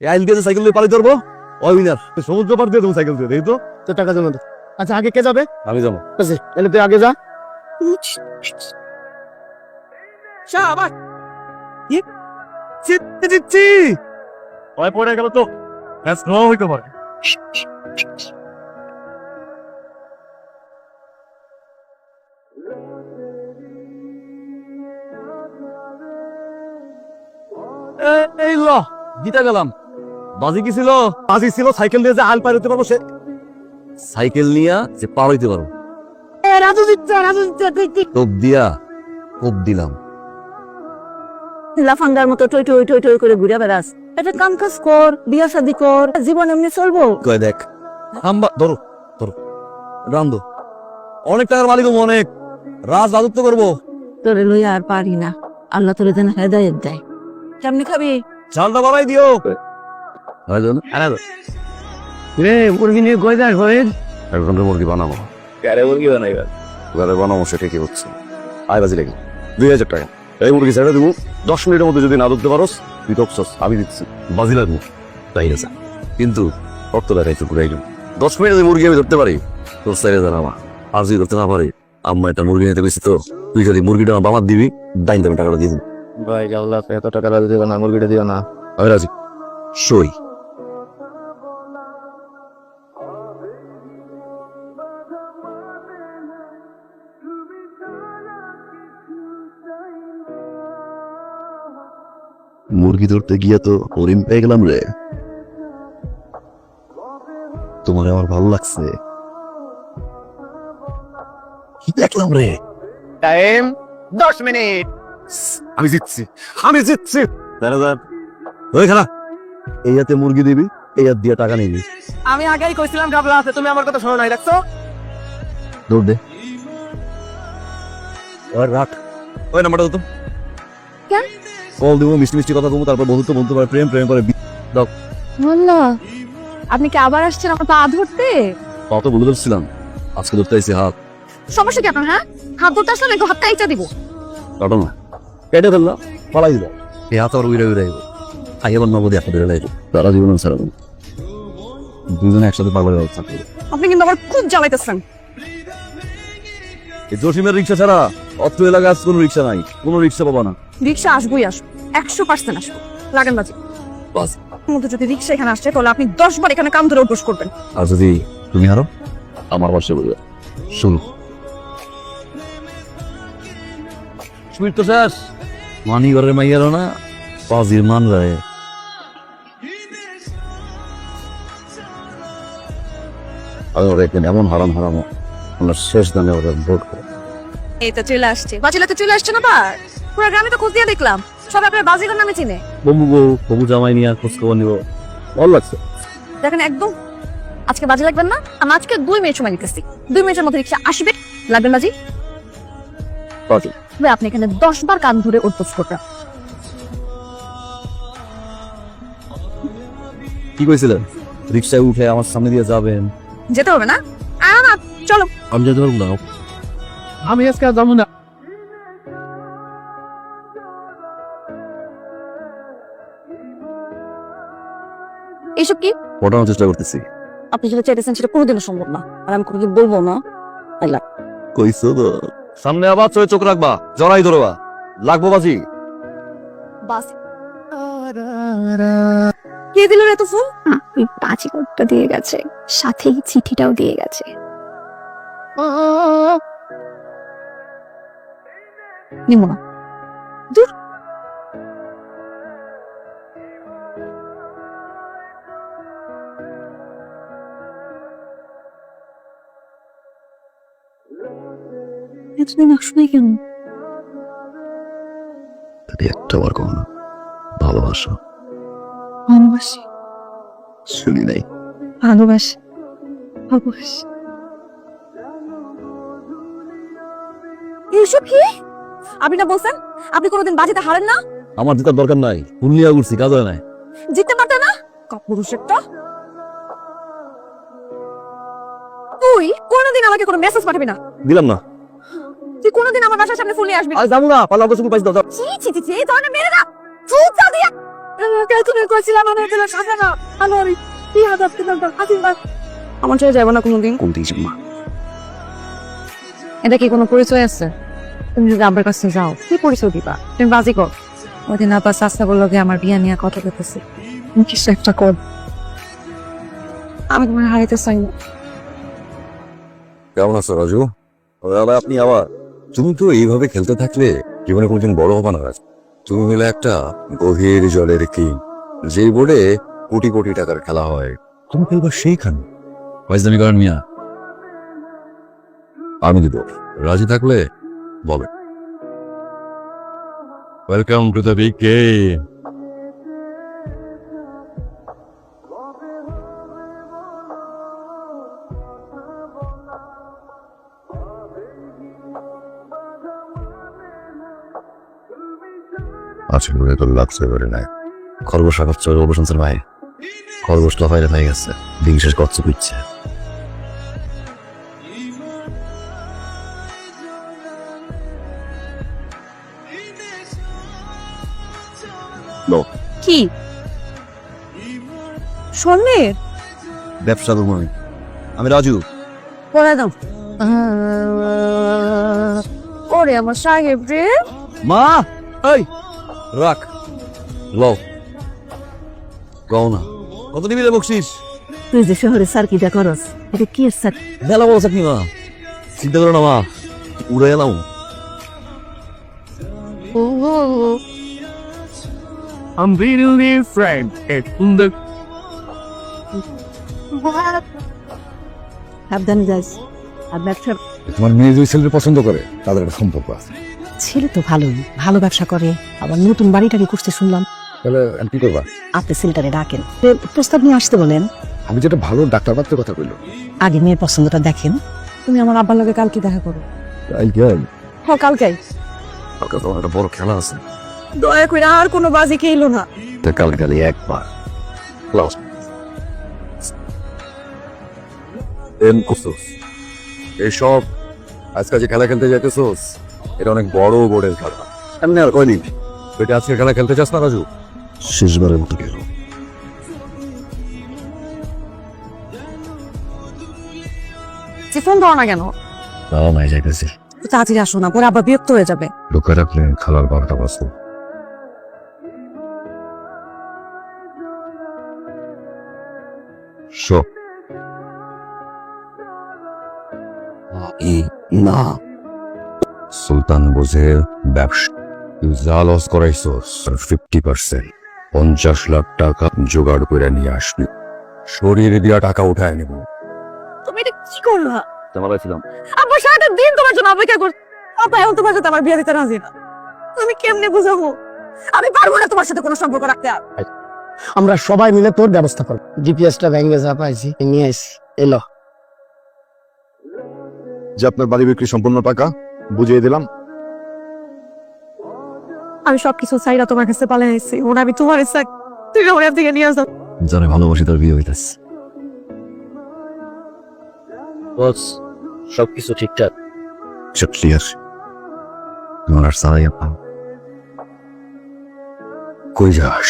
এই আইল দিয়ে সাইকেল দিয়ে পালি ধরবো, ওই উইনার। সমুদ্র পার দিয়ে দেবো সাইকেল দিয়ে, এই তো। তো টাকা জমা দে। আচ্ছা আগে কে যাবে? আমি যাবো। আচ্ছা তাহলে তুই আগে যা। শাবাশ, জিততে জিতছি। ভয় পড়ে গেল তো, ম্যাচ ড্র হইতে পারে। এই ল, জিতে গেলাম। বাজি কি ছিল? বাজি ছিল সাইকেল দিয়ে যে আল পার হইতে পারবো, সে সাইকেল নিয়ে যে পার হইতে পারবো। রাজু জিতছে। টোপ দিয়া কোপ দিলাম। লাফাঙ্গার মতো টই টই টই টই করে ঘুরে বেড়াস। একটা কাম কাজ কর, বিয়া শাদি কর, জীবন এমনি চলবো। কয় দেখ, হাম্বা ধরো ধরো, রান্দো। অনেক টাকার মালিক হবো, অনেক রাজ রাজত্ব করবো। তোরে লইয়া আর পারি না, আল্লাহ তোরে যেন হেদায়েত দেয়। কেমনি খাবি? চালটা বাড়াই দিও। রে মুরগি নিয়ে কই যাস ভাই? এখন মুরগি বানাবো। আরে মুরগি বানাইবা? ঘরে বানাবো, সেটা কি হচ্ছে? আয় বাজি লাগে 2000 টাকা। এই মুরগি ছেড়ে দিব, 10 মিনিটের মধ্যে যদি না ধরতে পারোস তুই টপসস, আমি দিচ্ছি। বাজি লাগবো, তাই আছে। কিন্তু অর্থ টাকা একটু ঘুরাই দিন। 10 মিনিটে মুরগি আমি ধরতে পারি, তোর চাইলে জানাবা। আর যদি ধরতে না পারি, আম্মা একটা মুরগি নিতে গেছি তো, তুই যদি মুরগিটা বামার দিবি, ডাইন দামে টাকাটা দিয়ে দিবি। ভাই আল্লাহ এত টাকা লাগে দিও না, মুরগিটা দিও না। আমি রাজি। সই। মুরগি ধরতে গিয়ে তো হরিণ পেয়ে গেলাম রে। তোমার আমার ভালো লাগছে, কি দেখলাম রে। Time 10 minute. আমি জিতছি, আমি জিতছি। ওই খালা, এই হাতে মুরগি দিবি, এই হাত দিয়ে টাকা নিবি। আমি আগেই কইছিলাম গাবলা আছে, তুমি আমার কথা শোনো নাই, রাখছো? দৌড় দে। ওই রাখ, ওই নাম্বারটা দাও তো। কেন? কল দিব, মিষ্টি মিষ্টি কথা বলবো, তারপর বন্ধুত্ব বলতে পারে, প্রেম প্রেম করে দাও। আল্লাহ, আপনি কি আবার আসছেন আমার পা ধরতে? কত বলে ধরছিলাম, আজকে ধরতে আইসি হাত। সমস্যা কি আপনার? হ্যাঁ, হাত ধরতে আসলে নাকি হাতটা এইটা দিব? কাটো না, কেটে ফেললাম, পালাই দিল। এই হাত আর উড়ে উড়ে আইব, আই এবার নগদে একটা ধরে লাগবে, তারা জীবন ছাড়া দুজনে একসাথে পাগল হয়ে থাকবে। আপনি কিন্তু আবার খুব জ্বালাইতেছেন। এই জসিমের রিক্সা ছাড়া অত্র এলাকায় আজ কোনো রিক্সা নাই, কোনো রিক্সা পাবা না। রিক্সা আসবোই আসবো, 100% আসবো। লাগেন বাজি। বাস। মধ্যে যদি রিক্সা এখানে আসছে, তাহলে আপনি 10 বার এখানে কাম ধরে উঠবোস করবেন। আর যদি তুমি হারো, আমার পাশে বলবে। শুরু। সুইট তো শেষ। মানি ঘরের মাইয়ারও না, পাজির মান রায়। আমি ওরা একদিন এমন হারাম হারামো, ওনার শেষ দামে ওরা ভোট করে। এই তো চলে আসছে, বাজিলাতে চলে আসছে না বার। পুরো গ্রামে তো খোঁজ দিয়ে দেখলাম, সব আপনার বাজিগর নামে চিনে। বম্বু বউ, ববু জামাই নিয়ে খোঁজ খবর নিব, ভালো লাগছে। দেখেন একদম আজকে বাজি লাগবেন না। আমি আজকে 2 মিনিট সময় দিতেছি, 2 মিনিটের মধ্যে রিক্সা আসবে। লাগবেন বাজি? বাজি। তবে আপনি এখানে 10 বার কান ধরে উঠবোস করবেন। কি কইছিলেন? রিক্সায় উঠে আমার সামনে দিয়ে যাবেন? যেতে হবে না? না, চলো। আমি যেতে পারবো না। আমি আজকে আর যাবো না। এইসব কি? পটানোর চেষ্টা করতেছি। আপনি যেটা চাইতেছেন সেটা কোনোদিনও সম্ভব না, আর আমি কোনোদিন বলবো না। আল্লাহ কইছো তো, সামনে আবার চোখ রাখবা, জড়াই ধরবা, লাগবো বাজি। বাস। কে দিল রে এত ফুল? ওই বাজিকরটা দিয়ে গেছে, সাথে চিঠিটাও দিয়ে গেছে। নিব না। দূর। এতদিন আসলে কেন? একটা বার কখনো ভালোবাসো? ভালোবাসি, শুনি নাই। ভালোবাসি, ভালোবাসি। এইসব কি? আপনি না বলছেন আপনি কোনোদিন বাজিতে হারেন না? আমার জেতার দরকার নাই, পুরুলিয়া ঘুরছি, কাজ হয় নাই। জিততে পারতেন না? কাপুরুষ একটা। তুই কোনোদিন আমাকে কোনো মেসেজ পাঠাবি না। দিলাম না। তুই কোনোদিন আমার বাসার সামনে ফুল নিয়ে আসবি না। আজ যাবো না, পালা অবশ্য পাইছি দাও। ছি ছি ছি ছি, এই ধরনের মেরে না। চুপ চা দিয়া। তুমি কইছিলাম আমি দিলে সাজা না আমার 3000 টাকা হাতিবা আমার ছেড়ে যাবে না কোনোদিন। কোন দিকে মা? এটা কি কোনো পরিচয় আছে? তুমি যদি আমার কাছে যাও কি পরিচয় দিবা? তুমি বাজি কর। ওদিন আবার সাস্তা বললো যে আমার বিয়া নিয়ে কথা বলতেছে, তুমি কিছু একটা কর। আমি তোমার হারাইতে চাই না। কেমন আছো রাজু? দাদা আপনি আবার, তুমি তো এইভাবে খেলতে থাকলে জীবনে কোনোদিন বড় হবা না রাজু। তুমি হলে একটা গভীর জলের কিং, যেই বোর্ডে কোটি কোটি টাকার খেলা হয়, তুমি খেলবা সেইখানে। ফাইজলামি করেন মিয়া। আমি দিব, রাজি থাকলে বলে। Welcome to the big game. আচ্ছা বলে তো লাগছে বলে নাই। খরগোশ আঘাত চলে অবসন্সের ভাই, খরগোশ তো বাইরে হয়ে গেছে, দিন শেষ কচ্ছে পিচ্ছে। কি স্বর্ণের ব্যবসা করবো আমি রাজু। পরে দাও। ওরে আমার সাহেব রে, মা এই রাখ, লও গাও না। কত নিবি রে বকশিস? তুই যে শহরে সার্কিটা করস, এটা কি স্যার? মেলা বলো চাকরি মা, চিন্তা করো না মা, উড়ে এলাম। I'm really friend. সাবধানে যাস। আর ব্যবসা তোমার মেয়ে যে ছেলের পছন্দ করে তাদের একটা সম্পর্ক আছে। ছেলে তো ভালোই, ভালো ব্যবসা করে, আবার নতুন বাড়িটাকে করতে শুনলাম। তাহলে কি করবা? আপনি ছেলেটারে ডাকেন, প্রস্তাব নিয়ে আসতে বলেন। আমি যেটা ভালো ডাক্তার পাত্রের কথা কইলো, আগে মেয়ের পছন্দটা দেখেন। তুমি আমার আব্বার লগে কালকে দেখা করো। হ্যাঁ কালকেই। কালকে তোমার একটা বড় খেলা আছে, দয়া করে আর কোনো বাজি খেইলো না। তা কালকে একবার ক্লাস এম করছোস এইসব। আজকে যে খেলা খেলতে যাইতেছোস, এটা অনেক বড় বোর্ডের খেলা। এমনি আর কয়নি এটা আজকে খেলা খেলতে চাস না রাজু? শেষবারের মতো গেল। ফোন দাও না কেন? বাবা মাই যাইতেছি, তাড়াতাড়ি আসো না, পরে আবার বিরক্ত হয়ে যাবে। ঢুকে রাখলে খেলার 12টা বাজতো। না সুলতান বোঝে ব্যবসা, তুই যা লস করাইছস 50%, 50 লাখ টাকা জোগাড় করে নিয়ে আসবি, শরীর দিয়া টাকা উঠায় নেব। তুমি এটা কি করলা? চালাইছিলাম আমার সারাটা দিন তোমার জন্য অপেক্ষা করছি। আপা এখন তোমার সাথে আমার বিয়ে দিতে রাজি না। তুমি কেমনে বুঝাবো? আমি পারবো না তোমার সাথে কোনো সম্পর্ক রাখতে। আর আমরা সবাই মিলে তোর ব্যবস্থা করব। জিপিএসটা ভেঙে যা পাইছি নিয়ে আসি, এলো। যে আপনার বাড়ি বিক্রি সম্পূর্ণ টাকা বুঝিয়ে দিলাম। আমি সবকিছু চাইরা তোমার কাছে পালিয়ে আসছি, ওরা আমি তোমার ইচ্ছা তুমি আমার এর থেকে নিয়ে আসো। জানে ভালোবাসি তার বিয়ে হইতাছে। বস সবকিছু ঠিকঠাক? সব ক্লিয়ার। তোমার আর সারাই আপা কই যাস?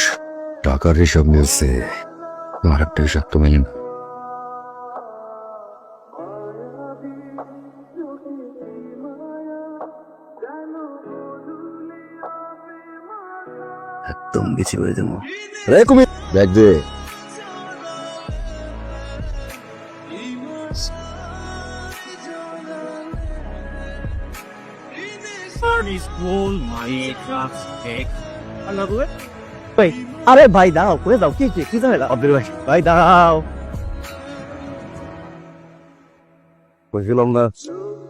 টাকার হিসাব মিলছে, তোমার একটা হিসাব তো মেলে না। একদম বেশি করে দেবো। রে কুমির ব্যাগ দে। আরে ভাই দাও, করে দাও। কি কি ঝামেলা? আব্দুল ভাই ভাই দাও। বলছিলাম না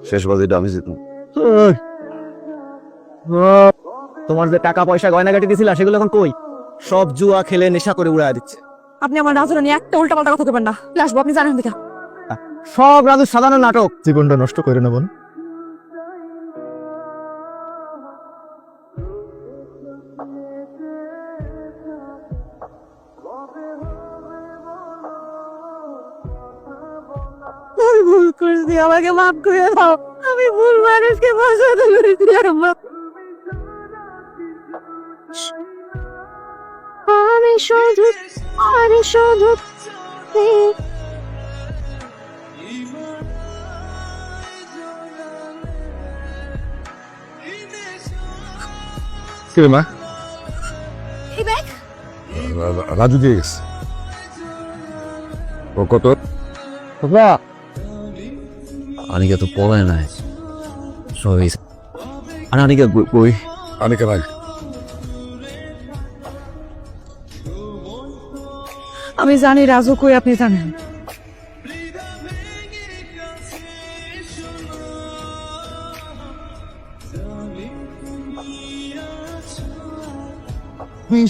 শেষ বাজিটা আমি জিতলাম। তোমার যে টাকা পয়সা গয়নাগাটি দিছিলা সেগুলো এখন কই? সব জুয়া খেলে নেশা করে উড়ায় দিচ্ছে। আপনি আমার রাজুরা নিয়ে একটা উল্টা পাল্টা কথা বলবেন না। আসবো, আপনি জানেন দেখা। সব রাজু সাধারণ নাটক। জীবনটা নষ্ট করে নেবন। আমি ভুল করছি, আমাকে মাফ করে দাও। আমি ভুল মানুষকে পছন্দ করেছি। শুধু আর শুধু কি রে মা? এই ব্যাগ রাজু দিয়ে গেছে। ও কত? আনিকা তো পলায় নাই সবাই আনিকা কই আনিকা নাই। আমি জানি রাজু কই, আপনি জানেন।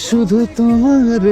শুধু তোমার